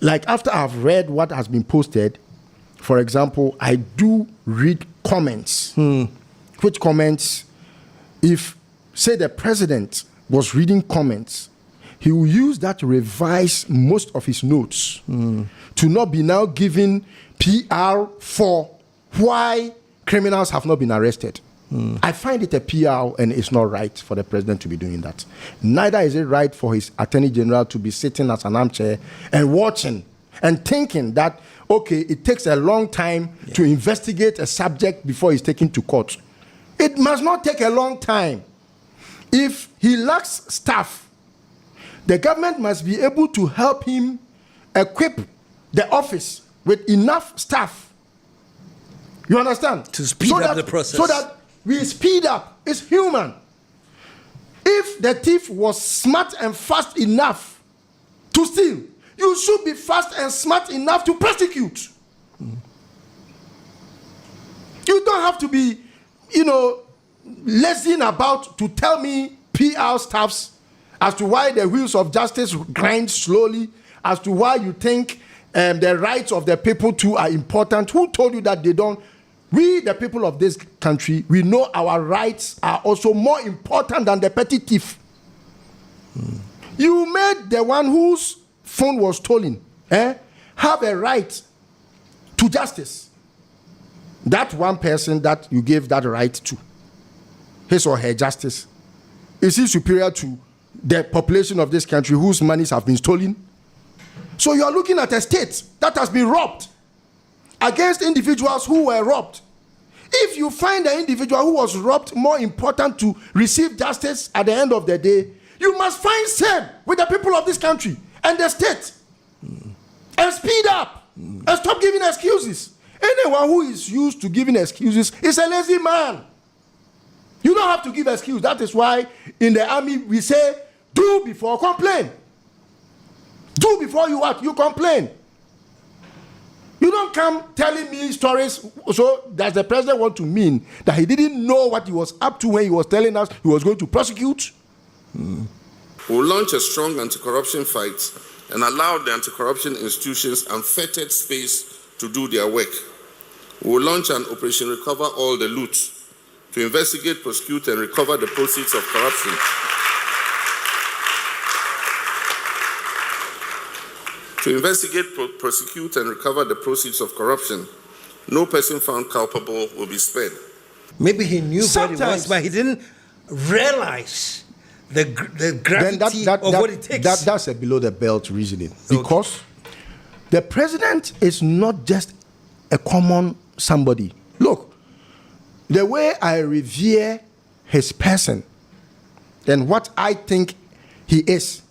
like after I've read what has been posted, for example, I do read comments. Which comments, if, say, the president was reading comments, he will use that to revise most of his notes to not be now giving PR for why criminals have not been arrested. I find it a PR, and it's not right for the president to be doing that. Neither is it right for his attorney general to be sitting as an armchair and watching and thinking that, okay, it takes a long time to investigate a subject before he's taken to court. It must not take a long time. If he lacks staff, the government must be able to help him equip the office with enough staff. You understand? To speed up the process. So that we speed up. It's human. If the thief was smart and fast enough to steal, you should be fast and smart enough to prosecute. You don't have to be, lazing about to tell me PR staffs as to why the wheels of justice grind slowly, as to why you think the rights of the people too are important. Who told you that they don't? We, the people of this country, we know our rights are also more important than the petty thief. You made the one whose phone was stolen have a right to justice. That one person that you gave that right to, his or her justice, is he superior to the population of this country whose monies have been stolen? So you are looking at a state that has been robbed against individuals who were robbed. If you find the individual who was robbed more important to receive justice at the end of the day, you must find same with the people of this country and the state and speed up and stop giving excuses. Anyone who is used to giving excuses is a lazy man. You don't have to give excuse. That is why in the army we say, do before complain. Do before you what? You complain. You don't come telling me stories. So does the president want to mean that he didn't know what he was up to when he was telling us he was going to prosecute? We'll launch a strong anti-corruption fight and allow the anti-corruption institutions unfettered space to do their work. We'll launch an Operation Recover All the Loot to investigate, prosecute, and recover the proceeds of corruption. To investigate, prosecute, and recover the proceeds of corruption, no person found culpable will be spared. Maybe he knew what it was, but he didn't realize the gravity of what it takes. That's a below-the-belt reasoning. Because the president is not just a common somebody. Look, the way I revere his person and what I think he is,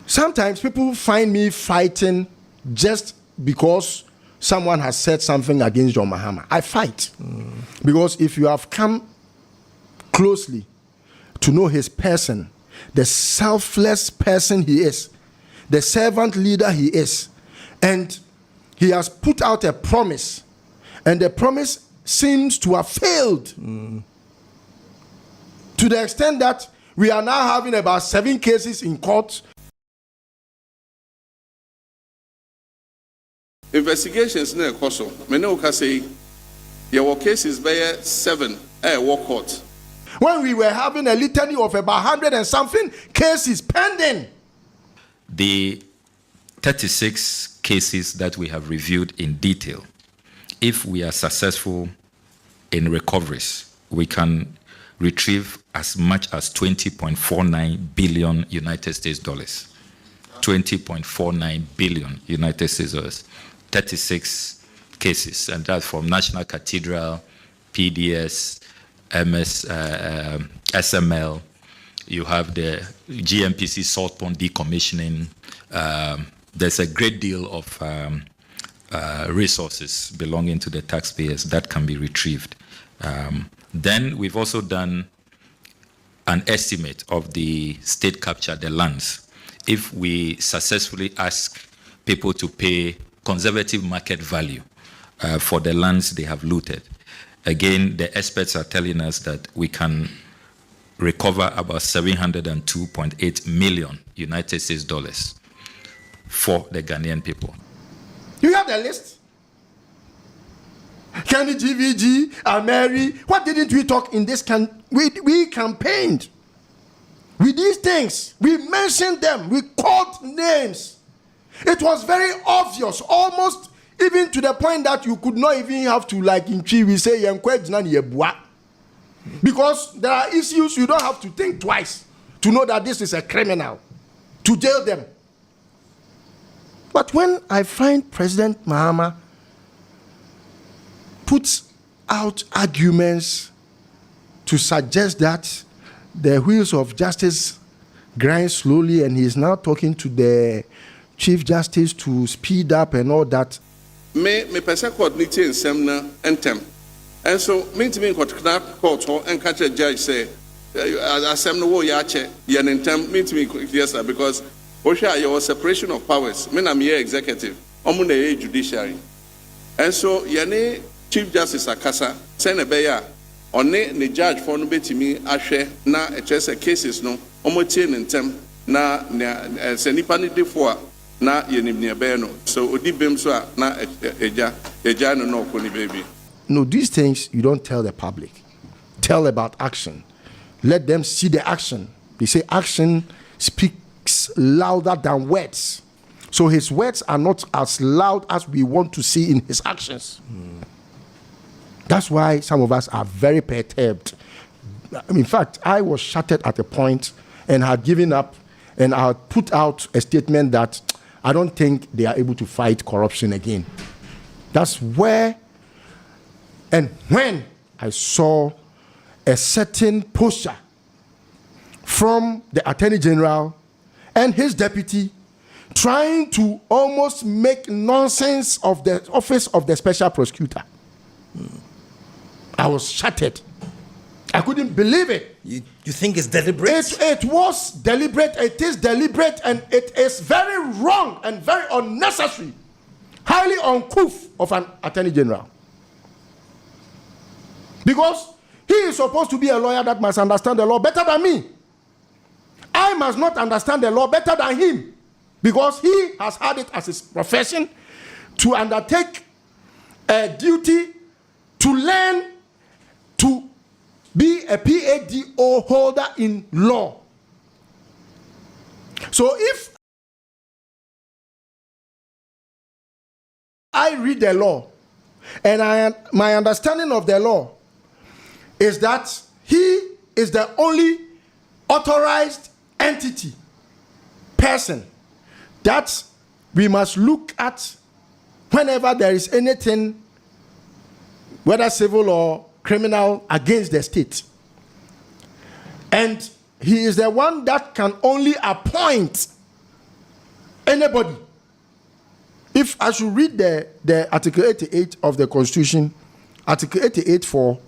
sometimes people find me fighting just because someone has said something against John Mahama. I fight. Because if you have come closely to know his person, the selfless person he is, the servant leader he is, and he has put out a promise, and the promise seems to have failed to the extent that we are now having about 7 cases in court. Investigations na ekoso me ne oka say there were cases by 7 war court. When we were having a litany of about 100 and something cases pending. The 36 cases that we have reviewed in detail, if we are successful in recoveries, we can retrieve as much as 20.49 billion United States dollars. 20.49 billion United States dollars. 36 cases, and that's from National Cathedral, PDS, MS, SML. You have the GMPC salt pond decommissioning. There's a great deal of resources belonging to the taxpayers that can be retrieved. Then we've also done an estimate of the state capture, the lands. If we successfully ask people to pay conservative market value for the lands they have looted, again, the experts are telling us that we can recover about 702.8 million United States dollars. for the Ghanaian people. You have the list. Kennedy, GVG, Mary. What didn't we talk in this? We campaigned with these things. We mentioned them. We called names. It was very obvious, almost even to the point that you could not even have to, like in Chi, we say, because there are issues you don't have to think twice to know that this is a criminal, to jail them. But when I find President Mahama puts out arguments to suggest that the wheels of justice grind slowly, and he's now talking to the Chief Justice to speed up and all that. Me person coordinating semna entem. And so me to me court and catch a judge say assembly wo ya che yen entem me to me yes sir, because Osha your separation of powers. Me na me executive, omu na judiciary. And so yene Chief Justice Akasa send a beya on ne judge for no betimi ahwe na a cases no omo tie entem na senipa ni defo na yenim ne be no so odi bem so na eja no ko ni baby. No, these things you don't tell the public. Tell about action. Let them see the action. They say action speaks louder than words. So his words are not as loud as we want to see in his actions. That's why some of us are very perturbed. In fact, I was shattered at a point and had given up, and I had put out a statement that I don't think they are able to fight corruption again. That's where and when I saw a certain posture from the Attorney General and his deputy trying to almost make nonsense of the office of the special prosecutor, I was shattered. I couldn't believe it. You think it's deliberate? It was deliberate. It is deliberate, and it is very wrong and very unnecessary, highly uncouth of an Attorney General. Because he is supposed to be a lawyer that must understand the law better than me. I must not understand the law better than him, because he has had it as his profession to undertake a duty to learn to be a PhD holder in law. So if I read the law and my understanding of the law is that he is the only authorized entity, person, that we must look at whenever there is anything, whether civil or criminal, against the state. And he is the one that can only appoint anybody. If I should read the Article 88 of the Constitution, Article 88.4,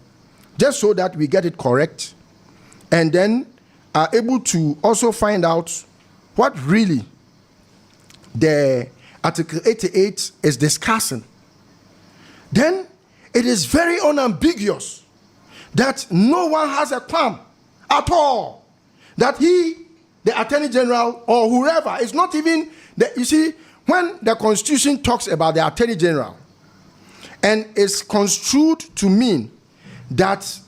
just so that we get it correct, and then are able to also find out what really the Article 88 is discussing, then it is very unambiguous that no one has a qualm at all that he, the Attorney General or whoever, is not even, you see, when the Constitution talks about the Attorney General and is construed to mean that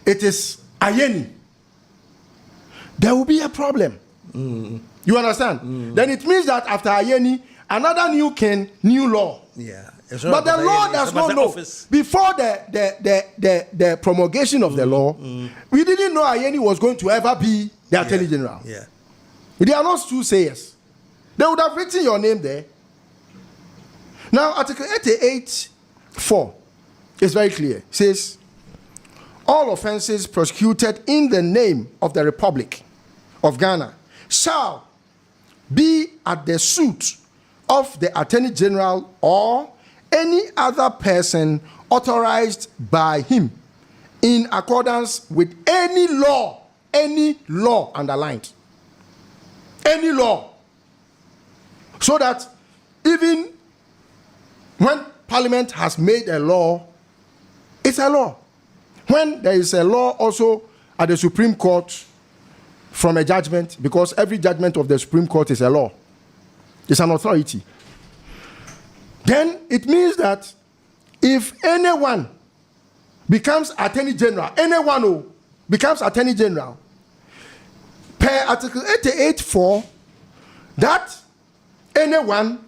it is Ayeni, there will be a problem. You understand? Then it means that after Ayeni, another new king, new law. Yeah. But the law does not know. Before the promulgation of the law, we didn't know Ayeni was going to ever be the Attorney General. Yeah. They are not soothsayers. They would have written your name there. Now, Article 88.4 is very clear. It says, all offenses prosecuted in the name of the Republic of Ghana shall be at the suit of the Attorney General or any other person authorized by him in accordance with any law underlined. Any law. So that even when Parliament has made a law, it's a law. When there is a law also at the Supreme Court from a judgment, because every judgment of the Supreme Court is a law. It's an authority. Then it means that if anyone becomes Attorney General, anyone who becomes Attorney General, per Article 88.4, that anyone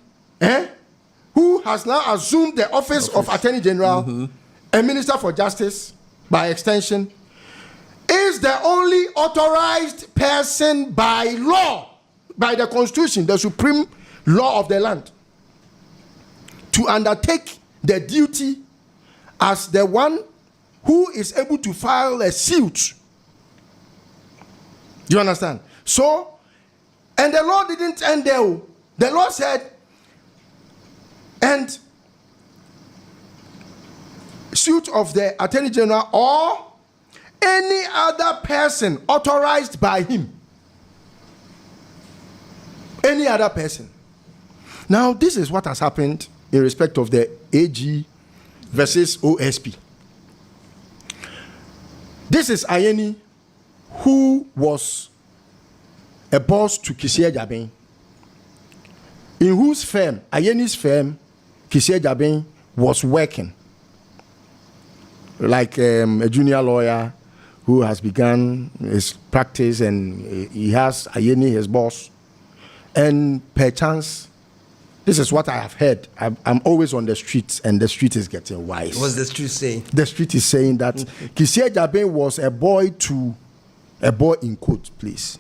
who has now assumed the office of Attorney General and Minister for Justice, by extension, is the only authorized person by law, by the Constitution, the supreme law of the land, to undertake the duty as the one who is able to file a suit. Do you understand? So, and the law didn't end there. The law said, and suit of the Attorney General or any other person authorized by him. Any other person. Now, this is what has happened in respect of the AG versus OSP. This is Ayeni, who was a boss to Kisi Agyapong, in whose firm, Ayeni's firm, Kisi Agyapong was working, like a junior lawyer who has begun his practice, and he has Ayeni, his boss. And perchance, this is what I have heard. I'm always on the streets, and the street is getting wise. What's the street saying? The street is saying that Kisi Agyapong was a boy in quote, please.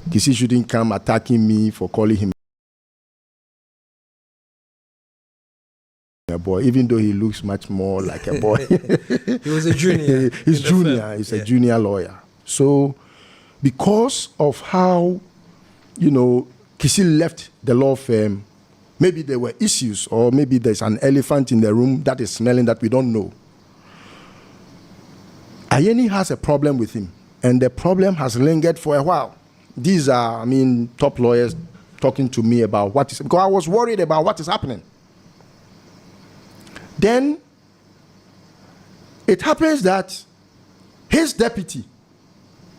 Kisi shouldn't come attacking me for calling him a boy, even though he looks much more like a boy. He was a junior. He's junior. He's a junior lawyer. So, because of how, Kisi left the law firm, maybe there were issues, or maybe there's an elephant in the room that is smelling that we don't know. Ayeni has a problem with him, and the problem has lingered for a while. These are, top lawyers talking to me about what is, because I was worried about what is happening. Then it happens that his deputy,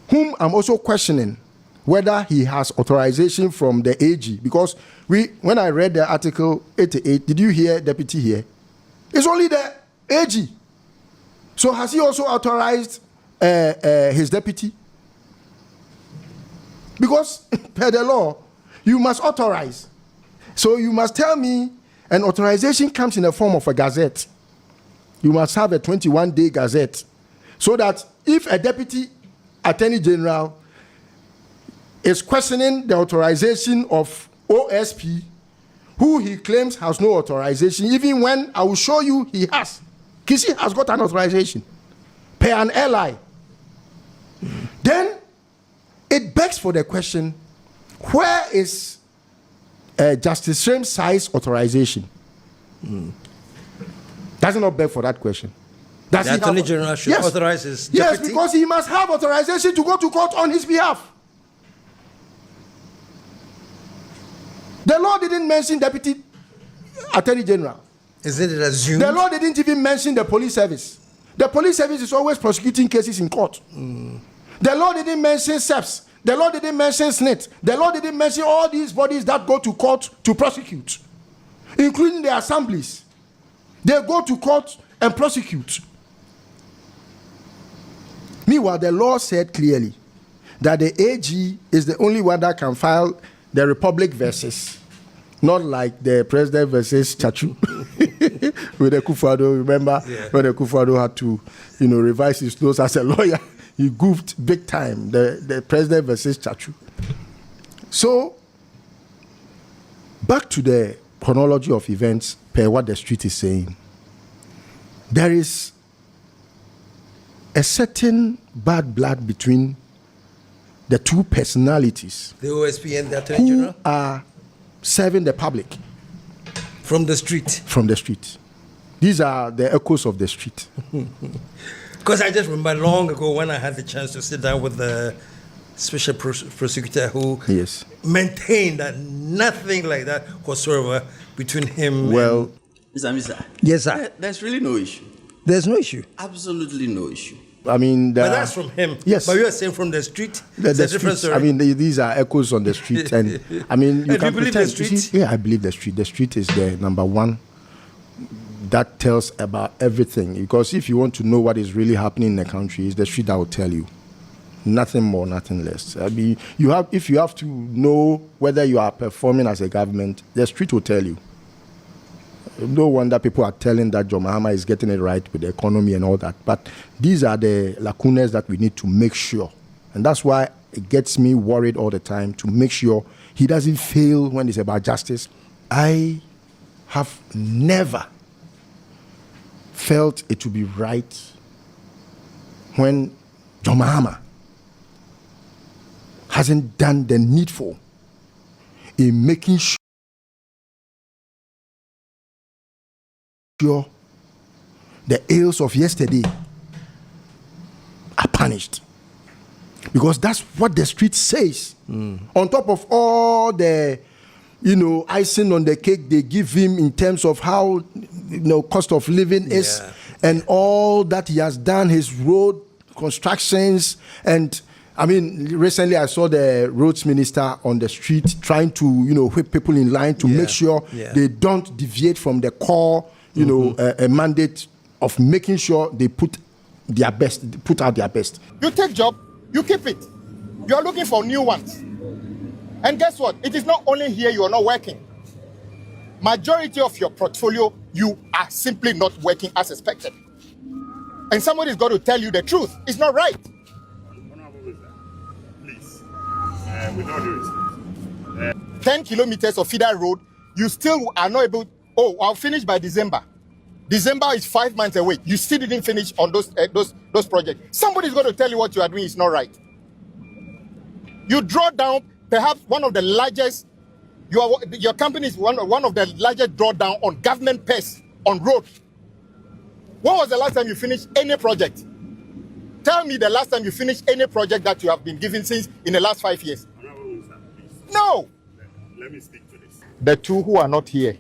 whom I'm also questioning whether he has authorization from the AG, because when I read the article 88, did you hear deputy here? It's only the AG. So has he also authorized his deputy? Because per the law, you must authorize. So you must tell me an authorization comes in the form of a gazette. You must have a 21-day gazette, so that if a deputy attorney general is questioning the authorization of OSP, who he claims has no authorization, even when I will show you he has. Kisi has got an authorization per an ally. Then it begs for the question, where is Justice Shem Sai's authorization? Does it not beg for that question? Does the Attorney General should authorize his deputy? Yes, because he must have authorization to go to court on his behalf. The law didn't mention Deputy Attorney General. Isn't it assumed? The law didn't even mention the police service. The police service is always prosecuting cases in court. The law didn't mention SEPS. The law didn't mention SNIT. The law didn't mention all these bodies that go to court to prosecute, including the assemblies. They go to court and prosecute. Meanwhile, the law said clearly that the AG is the only one that can file the Republic versus, not like the President versus Chachu with Akufo Addo. Remember when Akufo Addo had to, revise his notes as a lawyer? He goofed big time, the President versus Chachu. So, back to the chronology of events per what the street is saying. There is a certain bad blood between the two personalities, the OSP and the Attorney General, who are serving the public from the street. From the street. These are the echoes of the street. Because I just remember long ago when I had the chance to sit down with the special prosecutor who maintained that nothing like that whatsoever between him and... Mr. Yes, sir. There's really no issue. There's no issue? Absolutely no issue. I mean, but that's from him. Yes. But you are saying from the street. The different story. I mean, these are echoes on the street, and I mean, you can believe pretend. the street? Yeah, I believe the street. The street is the number one that tells about everything. Because if you want to know what is really happening in the country, it's the street that will tell you. Nothing more, nothing less. I mean, if you have to know whether you are performing as a government, the street will tell you. No wonder people are telling that John Mahama is getting it right with the economy and all that. But these are the lacunas that we need to make sure. And that's why it gets me worried all the time, to make sure he doesn't fail when it's about justice. I have never felt it to be right when John Mahama hasn't done the needful in making sure the ills of yesterday are punished. Because that's what the street says. On top of all the, icing on the cake they give him in terms of how, cost of living is, and all that he has done, his road constructions. And I mean, recently I saw the roads minister on the street trying to, whip people in line to make sure they don't deviate from the core, a mandate of making sure they put out their best. You take job, you keep it. You are looking for new ones. And guess what? It is not only here you are not working. Majority of your portfolio, you are simply not working as expected. And somebody's got to tell you the truth. It's not right. Please. With all due respect. 10 kilometers of feeder road, you still are not able. Oh, I'll finish by December. December is 5 months away. You still didn't finish on those projects. Somebody's going to tell you what you are doing is not right. You draw down perhaps one of the largest. Your company is one of the largest drawdown on government purse on road. When was the last time you finished any project? Tell me the last time you finished any project that you have been given since in the last 5 years. No. Let me speak to this. The two who are not here.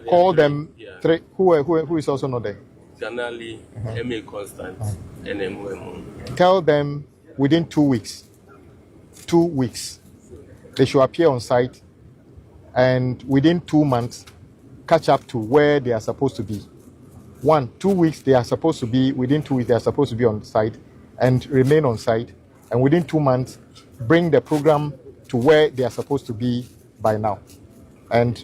Call them three. Who is also not there? Janali, M.A. Constant, and M.O. Tell them within 2 weeks. 2 weeks. They should appear on site, and within 2 months, catch up to where they are supposed to be. 2 weeks they are supposed to be, within 2 weeks they are supposed to be on site and remain on site. And within 2 months, bring the program to where they are supposed to be by now. And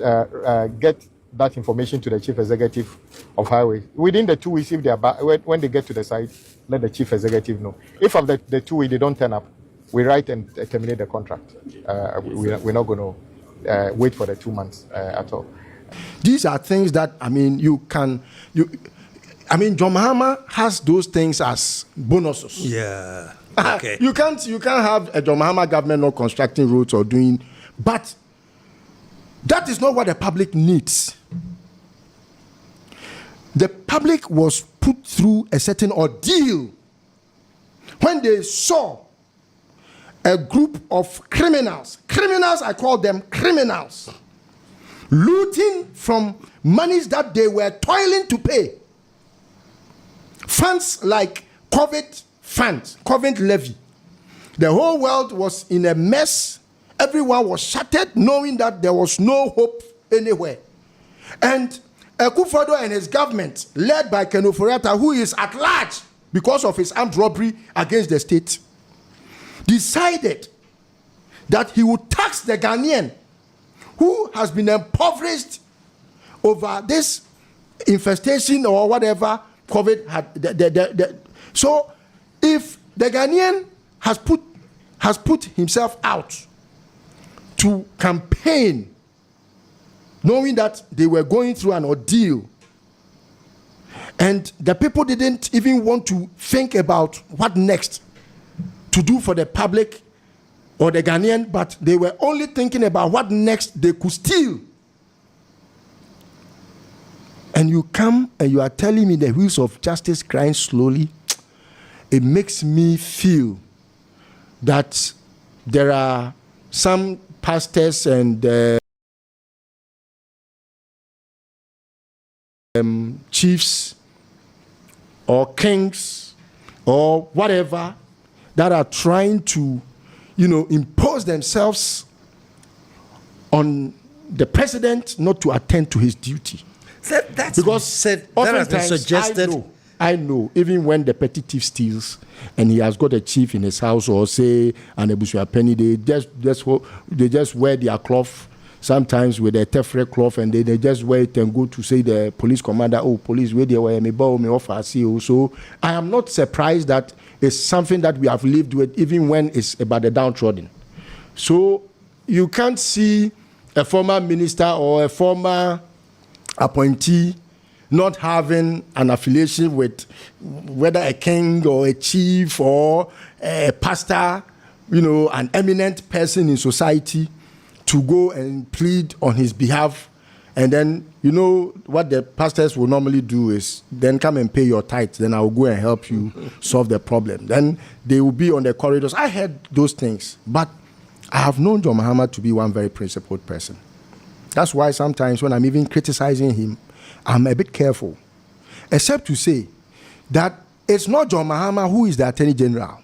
get that information to the Chief Executive of Highway. Within the 2 weeks, if they are when they get to the site, let the Chief Executive know. If after the 2 weeks they don't turn up, we write and terminate the contract. We're not going to wait for the 2 months at all. These are things that, I mean, John Mahama has those things as bonuses. Yeah. Okay. You can't have a John Mahama government not constructing roads or doing, but that is not what the public needs. The public was put through a certain ordeal when they saw a group of criminals, I call them criminals, looting from monies that they were toiling to pay. Funds like COVID levy. The whole world was in a mess. Everyone was shattered, knowing that there was no hope anywhere. And Akufo Addo and his government, led by Ken Ofori Atta, who is at large because of his armed robbery against the state, decided that he would tax the Ghanaian who has been impoverished over this infestation or whatever COVID had. So if the Ghanaian has put himself out to campaign, knowing that they were going through an ordeal, and the people didn't even want to think about what next to do for the public or the Ghanaian, but they were only thinking about what next they could steal. And you come and you are telling me the wheels of justice grind slowly. It makes me feel that there are some pastors and chiefs or kings or whatever that are trying to, impose themselves on the president not to attend to his duty. That's because said, that has been suggested. I know, even when the petty thief steals and he has got a chief in his house, or say an Ebusua penny, they just wear their cloth, sometimes with a tefre cloth, and they just wear it and go to say the police commander, oh, police, where they were, me offer. So I am not surprised that it's something that we have lived with, even when it's about the downtrodden. So you can't see a former minister or a former appointee not having an affiliation with whether a king or a chief or a pastor, an eminent person in society, to go and plead on his behalf. And then, what the pastors will normally do is then come and pay your tithes. Then I'll go and help you solve the problem. Then they will be on the corridors. I heard those things, but I have known John Mahama to be one very principled person. That's why sometimes when I'm even criticizing him, I'm a bit careful, except to say that it's not John Mahama who is the Attorney General.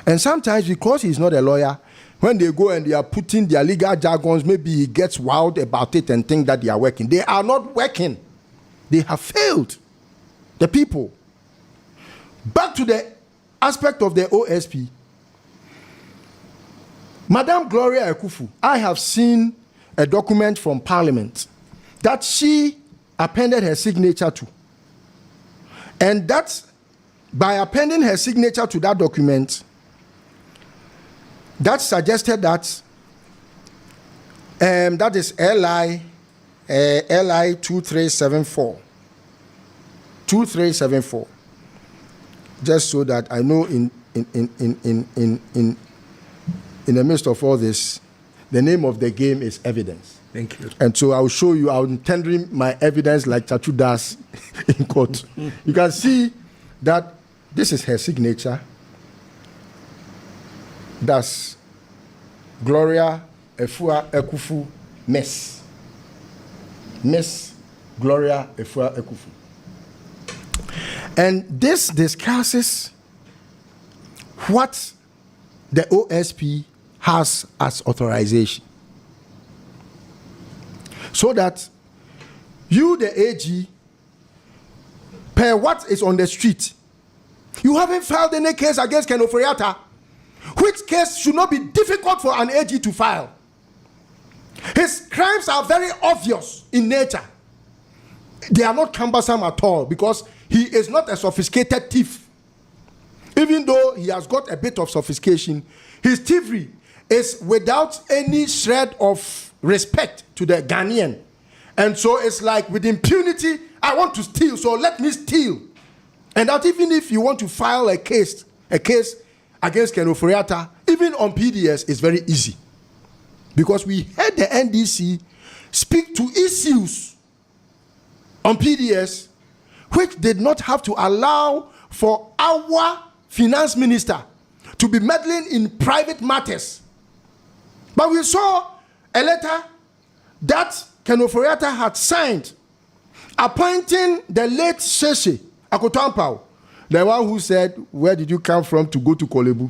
And sometimes because he's not a lawyer, when they go and they are putting their legal jargons, maybe he gets wild about it and think that they are working. They are not working. They have failed the people. Back to the aspect of the OSP. Madam Gloria Ekufu, I have seen a document from Parliament that she appended her signature to. And that, by appending her signature to that document, that suggested that that is LI 2374. 2374. Just so that I know in the midst of all this, the name of the game is evidence. Thank you. And so I'll show you, I'm tendering my evidence like Chachu does in court. You can see that this is her signature. That's Gloria Efua Ekufu Miss. Miss Gloria Efua Ekufu. And this discusses what the OSP has as authorization. So that you, the AG, per what is on the street, you haven't filed any case against Ken Ofori Atta, which case should not be difficult for an AG to file. His crimes are very obvious in nature. They are not cumbersome at all because he is not a sophisticated thief. Even though he has got a bit of sophistication, his thievery is without any shred of respect to the Ghanaian. And so it's like with impunity, I want to steal, so let me steal. And that even if you want to file a case against Ken Ofori Atta, even on PDS, is very easy. Because we had the NDC speak to issues on PDS which did not have to allow for our finance minister to be meddling in private matters. But we saw a letter that Ken Ofori Atta had signed appointing the late Sheshe Akoto, the one who said, where did you come from to go to Kolebu?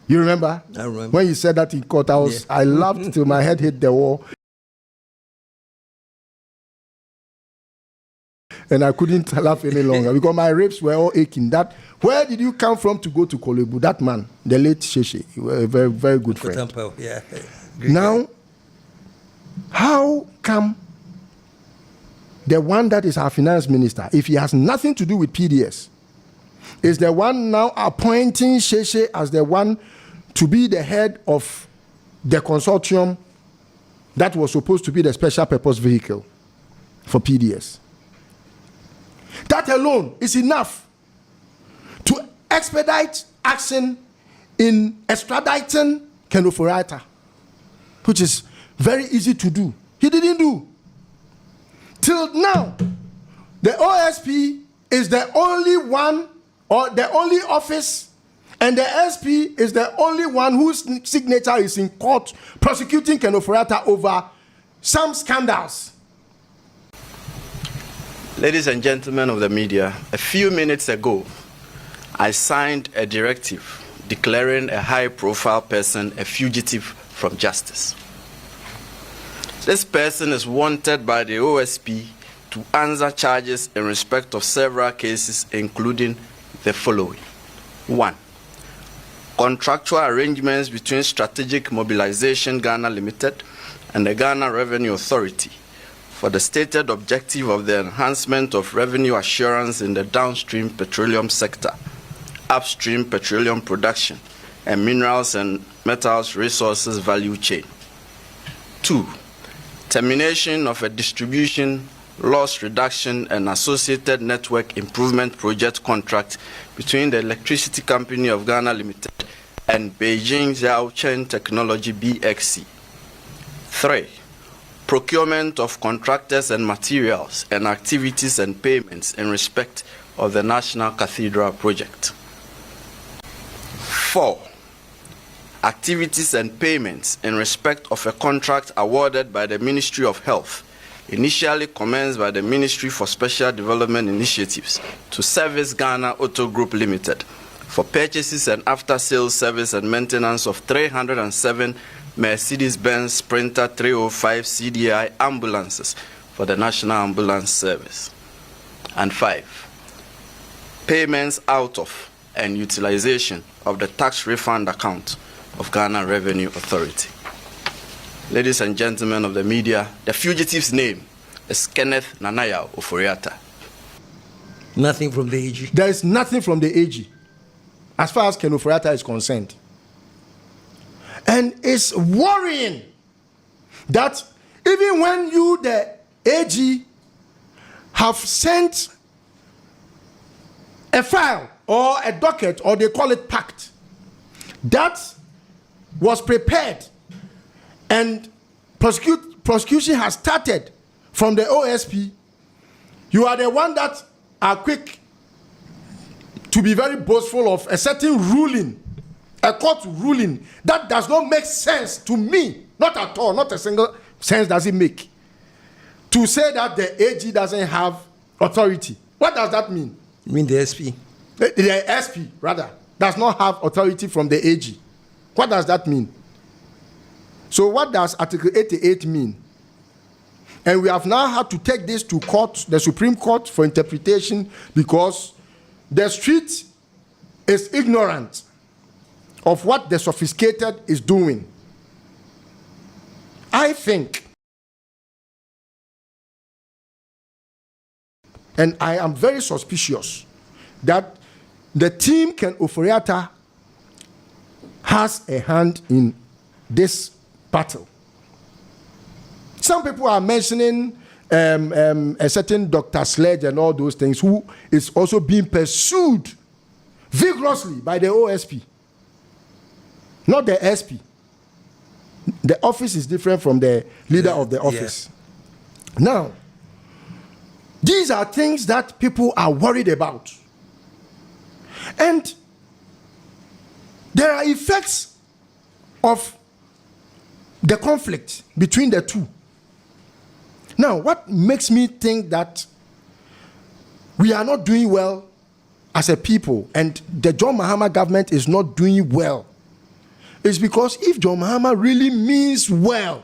You remember? I remember. When you said that in court, I laughed till my head hit the wall. And I couldn't laugh any longer because my ribs were all aching. That, where did you come from to go to Kolebu? That man, the late Sheshe, a very, very good friend. Yeah. Now, how come the one that is our finance minister, if he has nothing to do with PDS, is the one now appointing Sheshe as the one to be the head of the consortium that was supposed to be the special purpose vehicle for PDS? That alone is enough to expedite action in extraditing Ken Ofori Atta, which is very easy to do. He didn't do. Till now, the OSP is the only one or the only office, and the SP is the only one whose signature is in court prosecuting Ken Ofori Atta over some scandals. Ladies and gentlemen of the media, a few minutes ago, I signed a directive declaring a high-profile person a fugitive from justice. This person is wanted by the OSP to answer charges in respect of several cases, including the following. 1. Contractual arrangements between Strategic Mobilization Ghana Limited and the Ghana Revenue Authority for the stated objective of the enhancement of revenue assurance in the downstream petroleum sector, upstream petroleum production, and minerals and metals resources value chain. 2. Termination of a distribution, loss reduction, and associated network improvement project contract between the Electricity Company of Ghana Limited and Beijing Xiaochen Technology BXC. 3. Procurement of contractors and materials and activities and payments in respect of the National Cathedral project. 4. Activities and payments in respect of a contract awarded by the Ministry of Health, initially commenced by the Ministry for Special Development Initiatives to Service Ghana Auto Group Limited for purchases and after-sales service and maintenance of 307 Mercedes-Benz Sprinter 305 CDI ambulances for the National Ambulance Service. And 5. Payments out of and utilization of the tax refund account of Ghana Revenue Authority. Ladies and gentlemen of the media, the fugitive's name is Kenneth Onyao Ofori Atta. Nothing from the AG. There is nothing from the AG as far as Ken Ofori Atta is concerned. And it's worrying that even when you, the AG, have sent a file or a docket, or they call it pact, that was prepared and prosecution has started from the OSP, you are the one that are quick to be very boastful of a certain ruling, a court ruling that does not make sense to me, not at all, not a single sense does it make, to say that the AG doesn't have authority. What does that mean? You mean the SP? The SP, rather, does not have authority from the AG. What does that mean? So what does Article 88 mean? And we have now had to take this to court, the Supreme Court, for interpretation, because the street is ignorant of what the sophisticated is doing. I think, and I am very suspicious, that the team Ken Ofori Atta has a hand in this battle. Some people are mentioning a certain Dr. Sledge and all those things, who is also being pursued vigorously by the OSP, not the SP. The office is different from the leader of the office. Yeah. Now, these are things that people are worried about. And there are effects of the conflict between the two. Now, what makes me think that we are not doing well as a people and the John Mahama government is not doing well is because if John Mahama really means well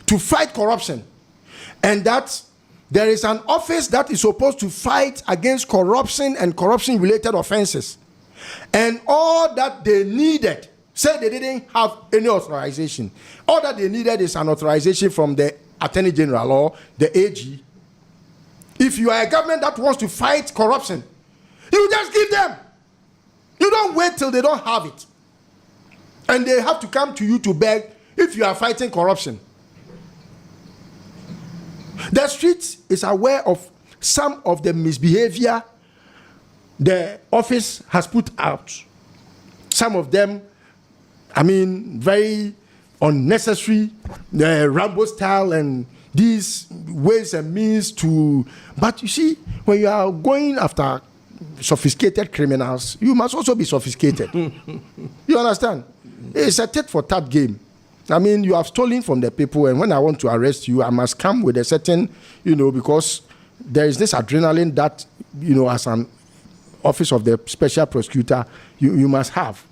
to fight corruption, and that there is an office that is supposed to fight against corruption and corruption-related offenses, and all that they needed, say they didn't have any authorization. All that they needed is an authorization from the Attorney General or the AG. If you are a government that wants to fight corruption, you just give them. You don't wait till they don't have it. And they have to come to you to beg if you are fighting corruption. The street is aware of some of the misbehavior the office has put out. Some of them, I mean, very unnecessary, Rambo style and these ways and means to... But you see, when you are going after sophisticated criminals, you must also be sophisticated. You understand? It's a tit-for-tat game. I mean, you have stolen from the people, and when I want to arrest you, I must come with a certain, because there is this adrenaline that, as an office of the special prosecutor, you must have.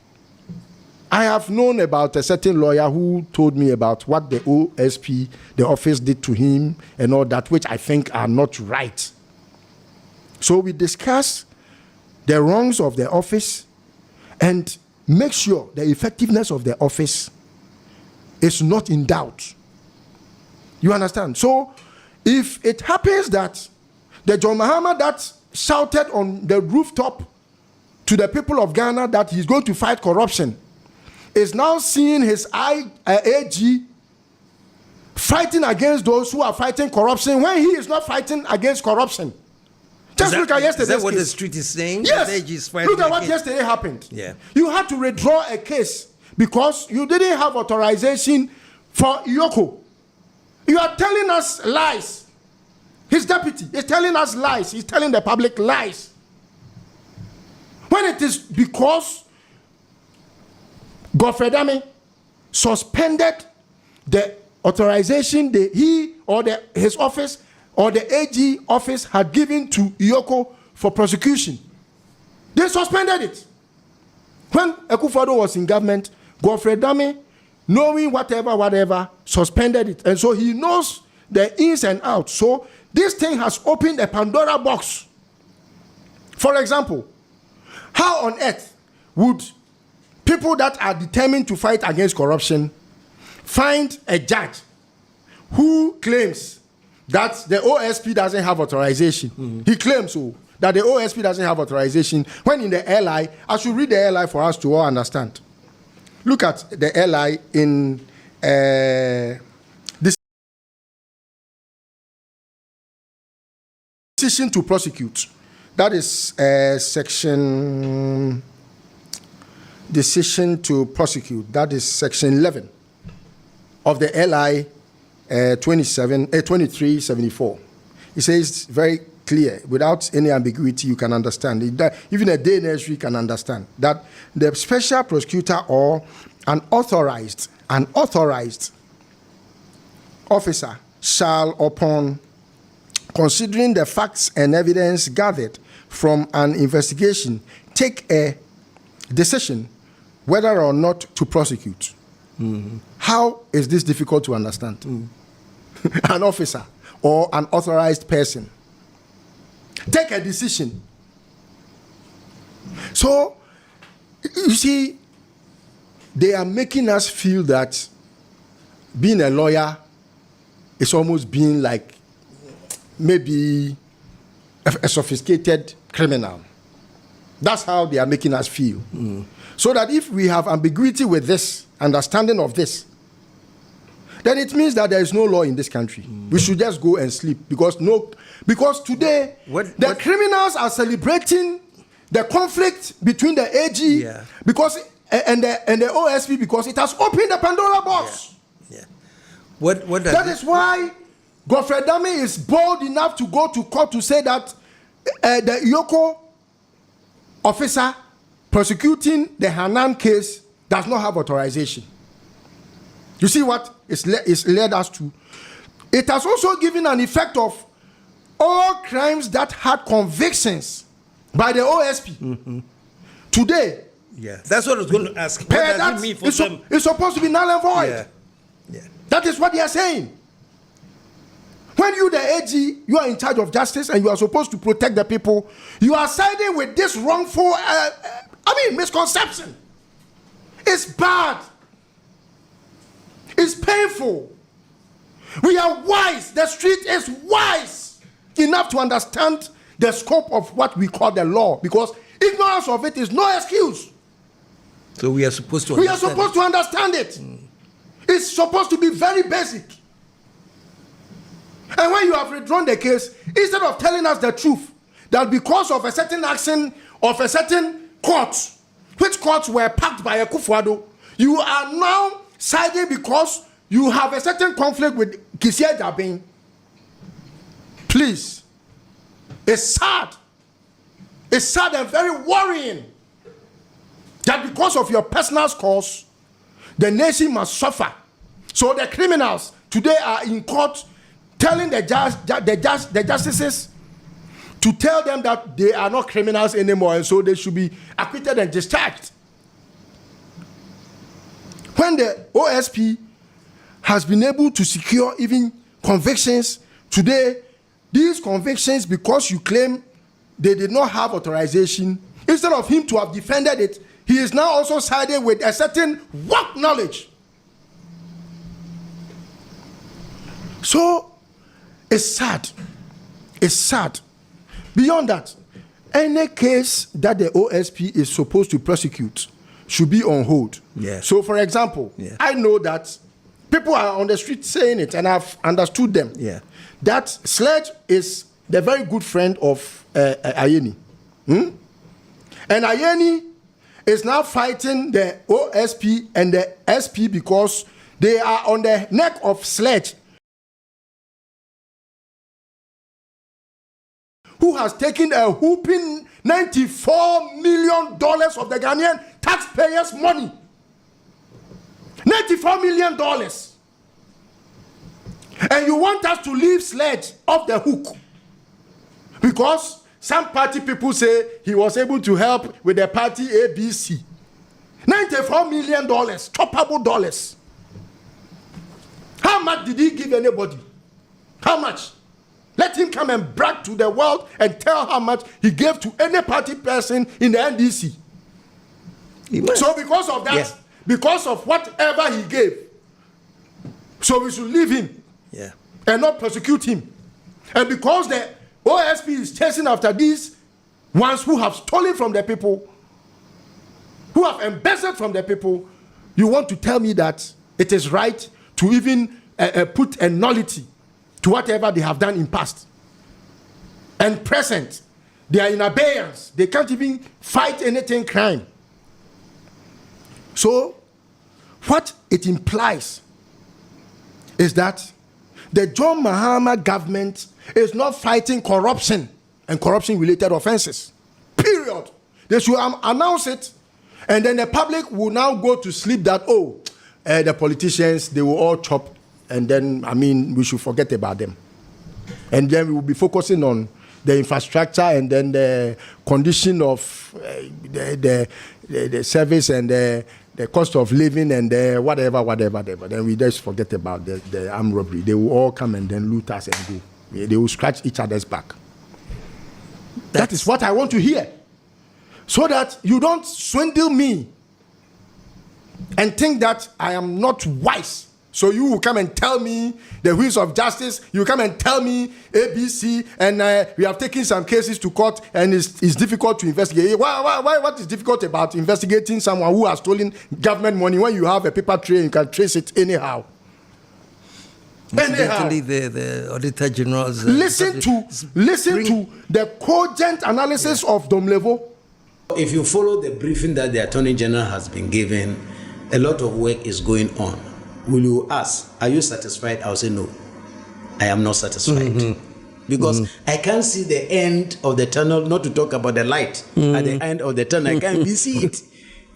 I have known about a certain lawyer who told me about what the OSP, the office, did to him and all that, which I think are not right. So we discuss the wrongs of the office and make sure the effectiveness of the office is not in doubt. You understand? So if it happens that the John Mahama that shouted on the rooftop to the people of Ghana that he's going to fight corruption is now seeing his AG fighting against those who are fighting corruption when he is not fighting against corruption. Just look at yesterday's case. Is that what the street is saying? Yes. Look at what yesterday happened. Yeah. You had to withdraw a case because you didn't have authorization for Yoko. You are telling us lies. His deputy is telling us lies. He's telling the public lies. When it is because Godfrey Dame suspended the authorization he or his office or the AG office had given to Yoko for prosecution. They suspended it. When Akufo Addo was in government, Godfrey Dame, knowing whatever, suspended it. And so he knows the ins and outs. So this thing has opened a Pandora box. For example, how on earth would people that are determined to fight against corruption find a judge who claims that the OSP doesn't have authorization? He claims that the OSP doesn't have authorization when in the LI, I should read the LI for us to all understand. Look at the LI in this decision to prosecute. That is section decision to prosecute. That is section 11 of the LI 2374. It says very clear, without any ambiguity, you can understand it. Even a day nursery can understand that the special prosecutor or an authorized officer shall, upon considering the facts and evidence gathered from an investigation, take a decision whether or not to prosecute. How is this difficult to understand? An officer or an authorized person take a decision. So, you see, they are making us feel that being a lawyer is almost being like maybe a sophisticated criminal. That's how they are making us feel. So that if we have ambiguity with this, understanding of this, then it means that there is no law in this country. We should just go and sleep because today the criminals are celebrating the conflict between the AG because and the OSP because it has opened the Pandora box. That is why Godfrey Dame is bold enough to go to court to say that the Yoko officer prosecuting the Hanan case does not have authorization. You see what it's led us to? It has also given an effect of all crimes that had convictions by the OSP. Today, that's what I was going to ask. What does it mean for them? It's supposed to be null and void. That is what they are saying. When you, the AG, you are in charge of justice and you are supposed to protect the people, you are siding with this wrongful, misconception. It's bad. It's painful. We are wise. The street is wise enough to understand the scope of what we call the law because ignorance of it is no excuse. So we are supposed to understand it. It's supposed to be very basic. And when you have withdrawn the case, instead of telling us the truth, that because of a certain action of a certain court, which courts were packed by Akufo Addo, you are now siding because you have a certain conflict with Bawumia Campaign. Please. It's sad. It's sad and very worrying that because of your personal cause, the nation must suffer. So the criminals today are in court telling the justices to tell them that they are not criminals anymore and so they should be acquitted and discharged. When the OSP has been able to secure even convictions today, these convictions, because you claim they did not have authorization, instead of him to have defended it, he is now also sided with a certain work knowledge. So it's sad. It's sad. Beyond that, any case that the OSP is supposed to prosecute should be on hold. Yeah. So, for example, I know that people are on the street saying it, and I've understood them. Yeah. That Sledge is the very good friend of Ayeni. And Ayeni is now fighting the OSP and the SP because they are on the neck of Sledge, who has taken a whooping $94 million of the Ghanaian taxpayers' money. $94 million. And you want us to leave Sledge off the hook because some party people say he was able to help with the party ABC. $94 million, choppable dollars. How much did he give anybody? How much? Let him come and brag to the world and tell how much he gave to any party person in the NDC. So because of that, because of whatever he gave, so we should leave him and not prosecute him. And because the OSP is chasing after these ones who have stolen from the people, who have embezzled from the people, you want to tell me that it is right to even put a nullity to whatever they have done in past and present. They are in abeyance. They can't even fight anything crime. So what it implies is that the John Mahama government is not fighting corruption and corruption-related offenses. Period. They should announce it, and then the public will now go to sleep that, the politicians, they will all chop, and then, we should forget about them. And then we will be focusing on the infrastructure and then the condition of the service and the cost of living and whatever. Then we just forget about the armed robbery. They will all come and then loot us and go. They will scratch each other's back. That is what I want to hear. So that you don't swindle me and think that I am not wise. So you will come and tell me the wheels of justice. You come and tell me ABC, and we have taken some cases to court, and it's difficult to investigate. Why? What is difficult about investigating someone who has stolen government money when you have a paper trail and you can trace it anyhow? Incidentally, the Auditor General's... Listen to the cogent analysis of Domlevo. If you follow the briefing that the Attorney General has been given, a lot of work is going on. Will you ask, are you satisfied? I'll say no, I am not satisfied. Because I can't see the end of the tunnel, not to talk about the light at the end of the tunnel. I can't even see it.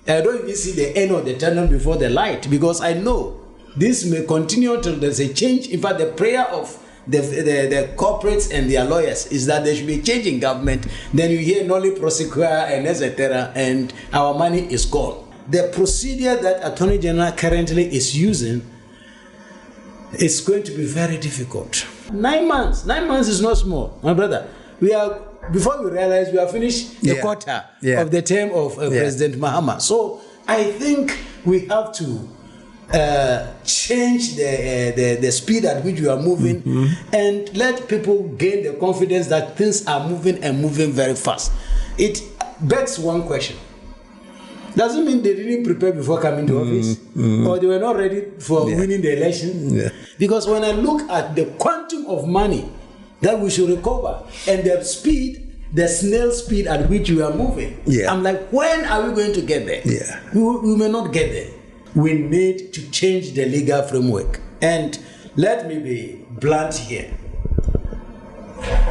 I don't even see the end of the tunnel before the light, because I know this may continue until there's a change. In fact, the prayer of the corporates and their lawyers is that there should be a change in government. Then you hear nolli prosequa and etc., and our money is gone. The procedure that Attorney General currently is using is going to be very difficult. 9 months. 9 months is not small, my brother. Before we realize, we have finished the quarter of the term of President Mahama. So I think we have to change the speed at which we are moving and let people gain the confidence that things are moving and moving very fast. It begs one question. Doesn't mean they didn't prepare before coming to office, or they were not ready for winning the election. Because when I look at the quantum of money that we should recover and the speed, the snail speed at which we are moving, I'm like, when are we going to get there? We may not get there. We need to change the legal framework. And let me be blunt here.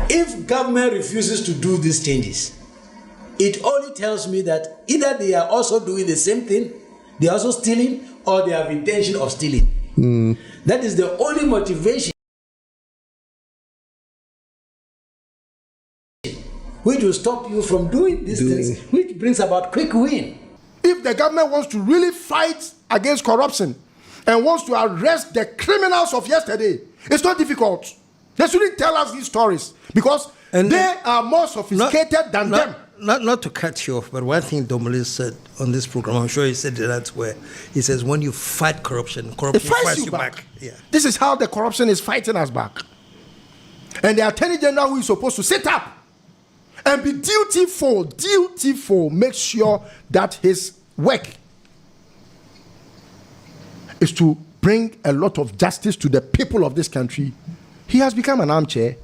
If government refuses to do these changes, it only tells me that either they are also doing the same thing, they are also stealing, or they have intention of stealing. That is the only motivation which will stop you from doing these things, which brings about quick win. If the government wants to really fight against corruption and wants to arrest the criminals of yesterday, it's not difficult. They shouldn't tell us these stories because they are more sophisticated than them. Not to cut you off, but one thing Dominic said on this program, I'm sure he said it elsewhere. He says, when you fight corruption, corruption fights you back. Yeah. This is how the corruption is fighting us back. And the Attorney General who is supposed to sit up and be dutiful, make sure that his work is to bring a lot of justice to the people of this country. He has become an armchair.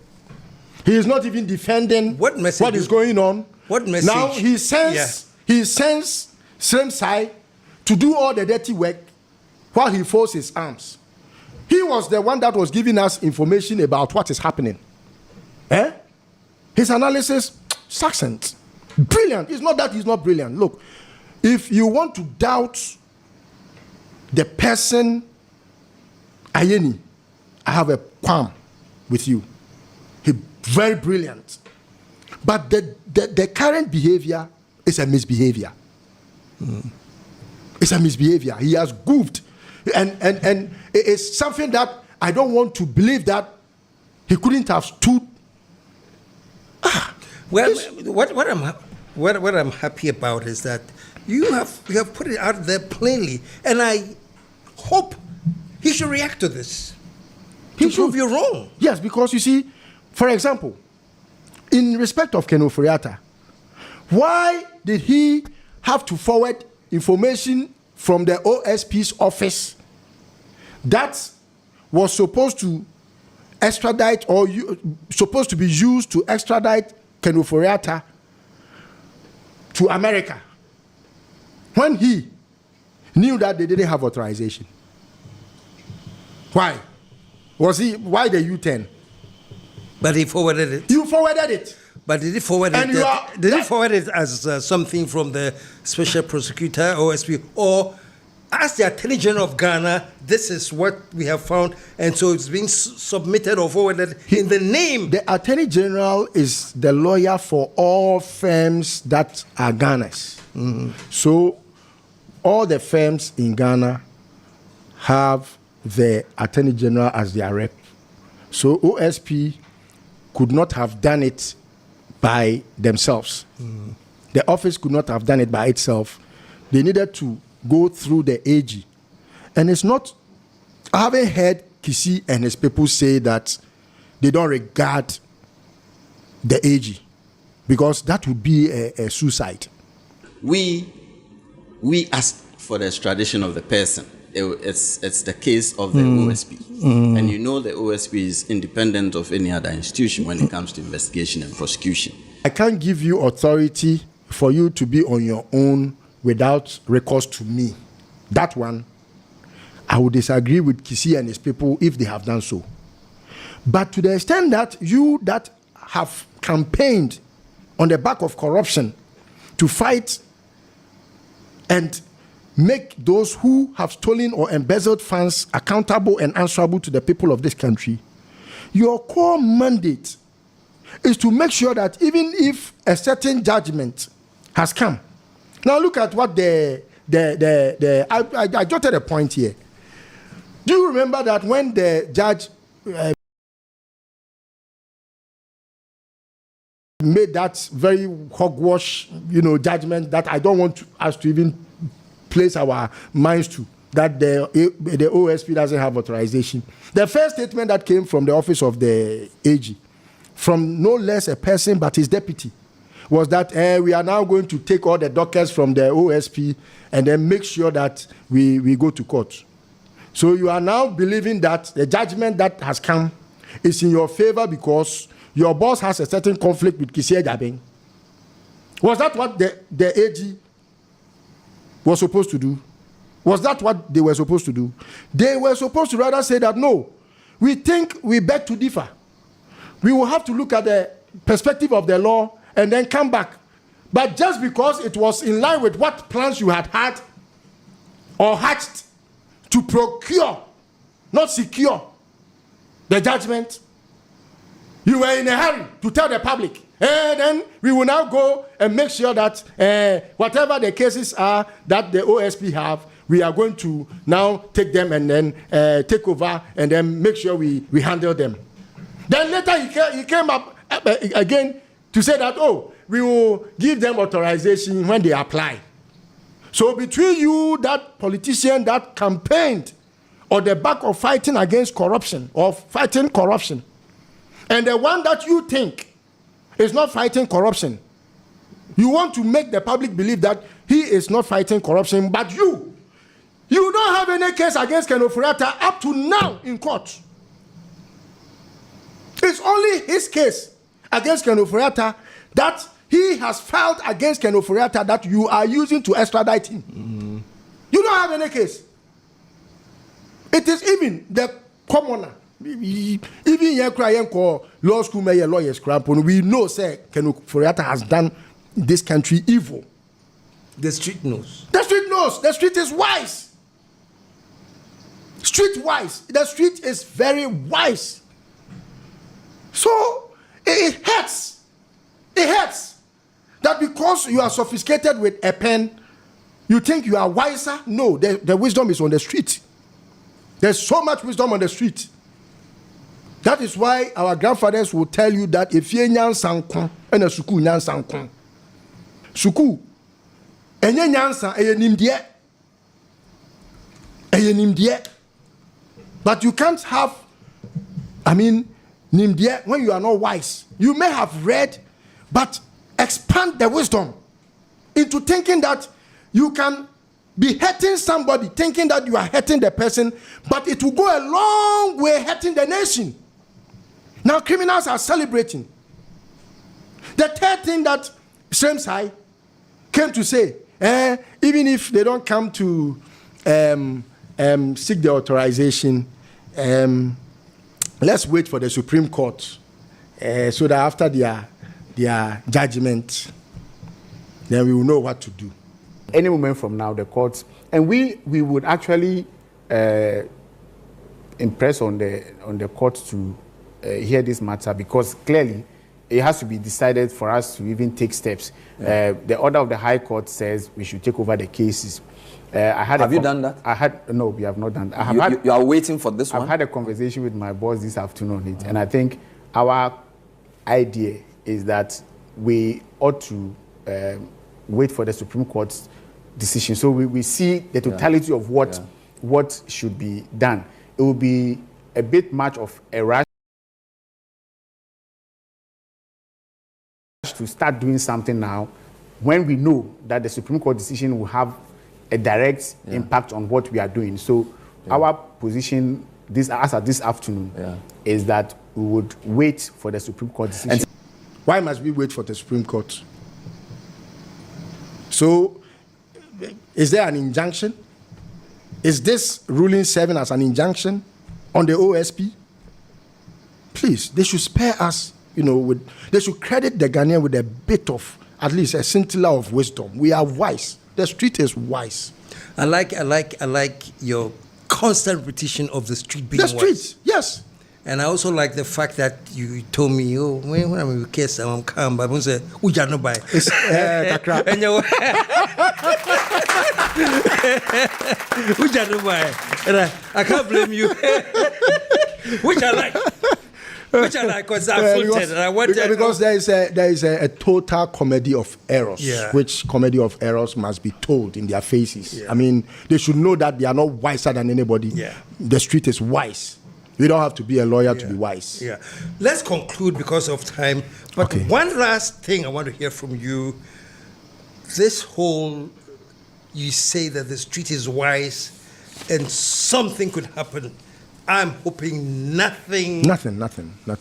He is not even defending what is going on. What message? Now he sends Sremsai to do all the dirty work while he folds his arms. He was the one that was giving us information about what is happening. His analysis, succinct, brilliant. It's not that he's not brilliant. Look, if you want to doubt the person, Ayeni, I have a qualm with you. He's very brilliant. But the current behavior is a misbehavior. It's a misbehavior. He has goofed. And it's something that I don't want to believe that he couldn't have stood. Well, what I'm happy about is that you have put it out there plainly, and I hope he should react to this. To prove you wrong. Yes, because you see, for example, in respect of Ken Ofori Atta, why did he have to forward information from the OSP's office that was supposed to extradite or supposed to be used to extradite Ken Ofori Atta to America when he knew that they didn't have authorization? Why? Why the U-10? But he forwarded it. You forwarded it. But did he forward it? Did he forward it as something from the special prosecutor, OSP, or as the Attorney General of Ghana? This is what we have found, and so it's being submitted or forwarded in the name. The Attorney General is the lawyer for all firms that are Ghana's. So all the firms in Ghana have the Attorney General as their rep. So OSP could not have done it by themselves. The office could not have done it by itself. They needed to go through the AG. And it's not, I haven't heard Kisi and his people say that they don't regard the AG, because that would be a suicide. We asked for the extradition of the person. It's the case of the OSP. And you know the OSP is independent of any other institution when it comes to investigation and prosecution. I can't give you authority for you to be on your own without recourse to me. That one, I would disagree with Kisi and his people if they have done so. But to the extent that you that have campaigned on the back of corruption to fight and make those who have stolen or embezzled funds accountable and answerable to the people of this country, your core mandate is to make sure that even if a certain judgment has come. Now look at what I jotted a point here. Do you remember that when the judge made that very hogwash, judgment that I don't want us to even place our minds to, that the OSP doesn't have authorization. The first statement that came from the office of the AG, from no less a person but his deputy, was that we are now going to take all the dockets from the OSP and then make sure that we go to court. So you are now believing that the judgment that has come is in your favor because your boss has a certain conflict with Kisi Agyapong. Was that what the AG was supposed to do? Was that what they were supposed to do? They were supposed to rather say that, no, we think we beg to differ. We will have to look at the perspective of the law and then come back. But just because it was in line with what plans you had or hatched to procure, not secure, the judgment, you were in a hurry to tell the public And then we will now go and make sure that whatever the cases are that the OSP have, we are going to now take them and then take over and then make sure we handle them. Then later he came up again to say that, oh, we will give them authorization when they apply. So between you, that politician that campaigned on the back of fighting against corruption or fighting corruption, and the one that you think is not fighting corruption, you want to make the public believe that he is not fighting corruption, but you don't have any case against Ken Ofori Atta up to now in court. It's only his case against Ken Ofori Atta that he has filed against Ken Ofori Atta that you are using to extradite him. Mm-hmm. You don't have any case. It is even the commoner. Even here crying law school may lawyers crampon. We know say Ken Ofori Atta has done this country evil. The street knows. The street knows. The street is wise. Street wise. The street is very wise. So it hurts. It hurts that because you are sophisticated with a pen, you think you are wiser. No, the wisdom is on the street. There's so much wisdom on the street. That is why our grandfathers will tell you that if you nyan sankon and a suku nyan sankon, suku enye nyansa nimdie. But you can't have, nimdie when you are not wise. You may have read, but expand the wisdom into thinking that you can be hurting somebody, thinking that you are hurting the person, but it will go a long way hurting the nation. Now criminals are celebrating. The third thing that Sammy came to say, even if they don't come to seek the authorization, let's wait for the Supreme Court so that after their judgment, then we will know what to do. Any moment from now, the courts, and we would actually impress on the courts to hear this matter, because clearly it has to be decided for us to even take steps. The order of the High Court says we should take over the cases. Have you done that? No, we have not done that. You are waiting for this one? I've had a conversation with my boss this afternoon on it, and I think our idea is that we ought to wait for the Supreme Court's decision. So we see the totality of what should be done. It will be a bit much of a rush to start doing something now when we know that the Supreme Court decision will have a direct impact on what we are doing. So our position this afternoon is that we would wait for the Supreme Court decision. And why must we wait for the Supreme Court? So is there an injunction? Is this ruling serving as an injunction on the OSP? Please, they should spare us, they should credit the Ghanaian with a bit of, at least a scintilla of wisdom. We are wise. The street is wise. I like your constant repetition of the street being wise. The street, yes. And I also like the fact that you told me, when I'm in case I'm calm, but I say, "Uja no buy." And you, "Uja no buy." And I can't blame you. Which I like. Because I floated and I wanted. Because there is a total comedy of errors, which comedy of errors must be told in their faces. Yeah. They should know that they are not wiser than anybody. Yeah. The street is wise. You don't have to be a lawyer to be wise. Yeah. Let's conclude because of time. But one last thing I want to hear from you. This whole, you say that the street is wise and something could happen. I'm hoping nothing. Nothing.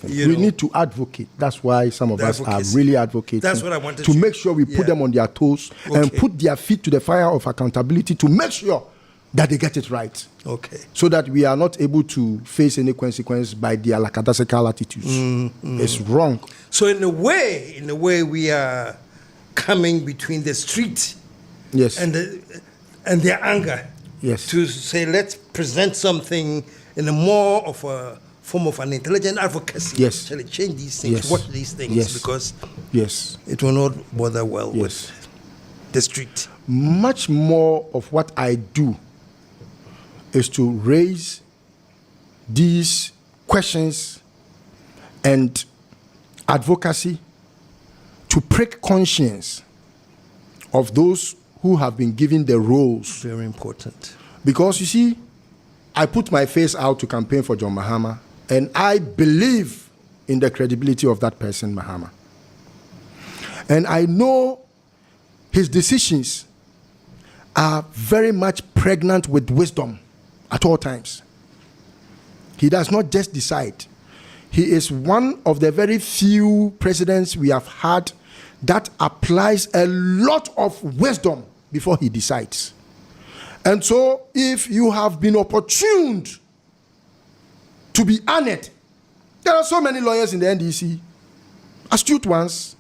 We need to advocate. That's why some of us are really advocating. That's what I wanted to make sure we put them on their toes and put their feet to the fire of accountability to make sure that they get it right. Okay. So that we are not able to face any consequence by their lackadaisical attitudes. It's wrong. So in a way, we are coming between the street, and their anger, yes, to say let's present something in a more of a form of an intelligent advocacy. Yes. Shall it change these things, Yes. watch these things, Yes. because yes, it will not bother well yes. with the street. Much more of what I do is to raise these questions and advocacy to prick conscience of those who have been given the roles. Very important. Because you see, I put my face out to campaign for John Mahama, and I believe in the credibility of that person, Mahama. And I know his decisions are very much pregnant with wisdom at all times. He does not just decide. He is one of the very few presidents we have had that applies a lot of wisdom before he decides. And so, if you have been opportuned to be honored, there are so many lawyers in the NDC, astute ones.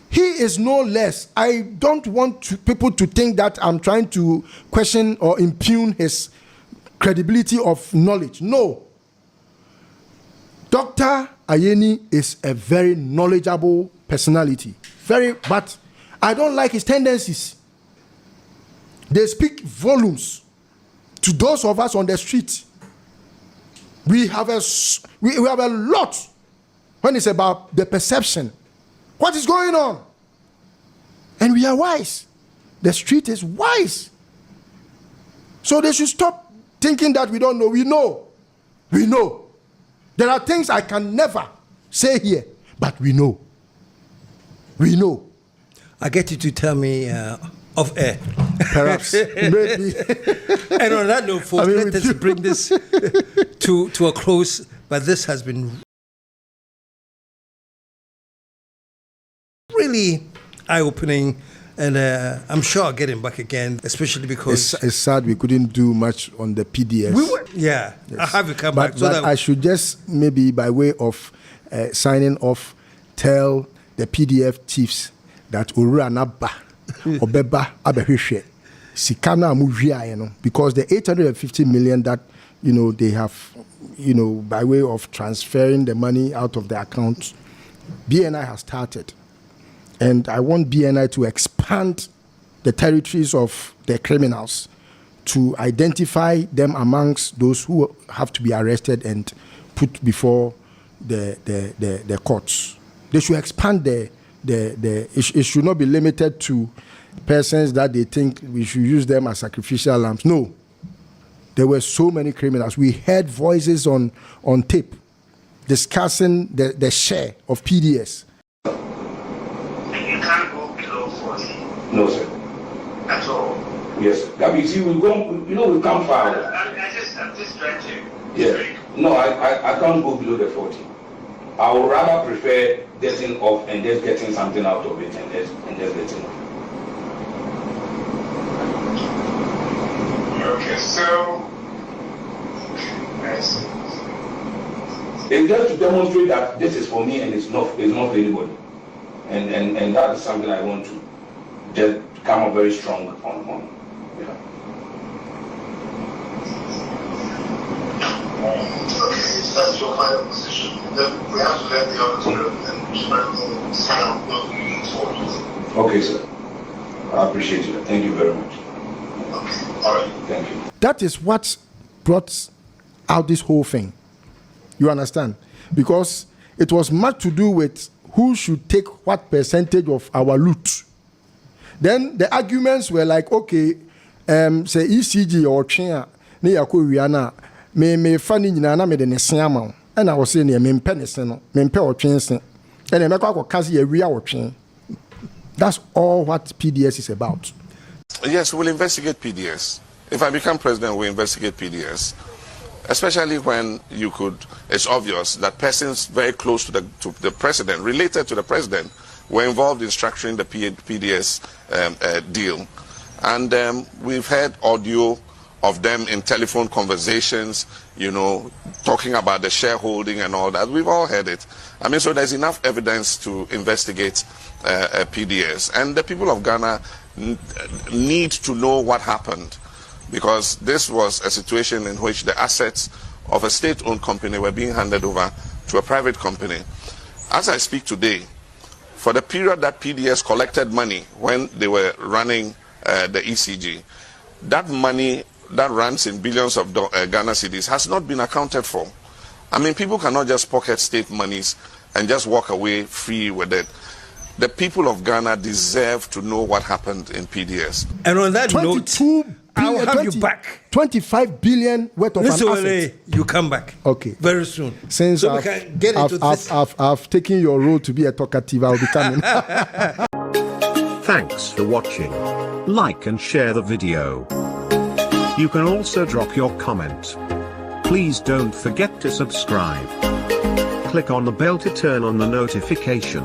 He is no less. I don't want people to think that I'm trying to question or impugn his credibility of knowledge. No. Dr. Ayeni is a very knowledgeable personality. But I don't like his tendencies. They speak volumes to those of us on the street. We have a lot when it's about the perception. What is going on? And we are wise. The street is wise. So they should stop thinking that we don't know. We know. We know. There are things I can never say here, but we know. We know. I get you to tell me off air. Perhaps. Maybe. And on that note, folks, let us bring this to a close. But this has been really eye-opening. And I'm sure I'll get him back again, especially because... It's sad we couldn't do much on the PDS. Yes. I have you come back. But I should just, maybe by way of signing off, tell the PDF chiefs that Ura Naba, Obeba, Abehwishe, Sikana Mujia, because the 850 million that, they have, by way of transferring the money out of the account, BNI has started. And I want BNI to expand the territories of the criminals, to identify them amongst those who have to be arrested and put before the courts. They should expand it should not be limited to persons that they think we should use them as sacrificial lambs. No. There were so many criminals. We heard voices on tape discussing the share of PDS. You can't go below 40. No, sir. At all. Yes. Gabby, see, we've come far. I'm just trying to. Yes. No, I can't go below the 40. I would rather prefer getting off and just getting something out of it and just getting off. Okay, so I see. It's just to demonstrate that this is for me and it's not for anybody. And that is something I want to just come up very strong on. Yeah. Okay, if that's your final position, then we have to let the others know and sign up what we need for. Okay, sir. I appreciate it. Thank you very much. Okay, all right. Thank you. That is what brought out this whole thing. You understand? Because it was much to do with who should take what percentage of our loot. Then the arguments were like, okay, say ECG or China, ne yako wiana, me funny na me de ne siama. And I was saying, me penny no, me pe or twin. And me kwa kazi e wia or twin. That's all what PDS is about. Yes, we'll investigate PDS. If I become president, we'll investigate PDS. Especially when it's obvious that persons very close to the president, related to the president, were involved in structuring the PDS deal. And we've heard audio of them in telephone conversations, talking about the shareholding and all that. We've all heard it. I mean, so there's enough evidence to investigate PDS. And the people of Ghana need to know what happened, because this was a situation in which the assets of a state-owned company were being handed over to a private company. As I speak today, for the period that PDS collected money when they were running the ECG, that money that runs in billions of Ghana cedis has not been accounted for. I mean, people cannot just pocket state monies and just walk away free with it. The people of Ghana deserve to know what happened in PDS. And on that note, I'll have you back. 25 billion worth of Listen, an asset. You come back. Okay. Very soon. Since so we can get into this. I've taken your role to be a talkative, I'll be coming. Thanks for watching. Like and share the video. You can also drop your comment. Please don't forget to subscribe. Click on the bell to turn on the notification.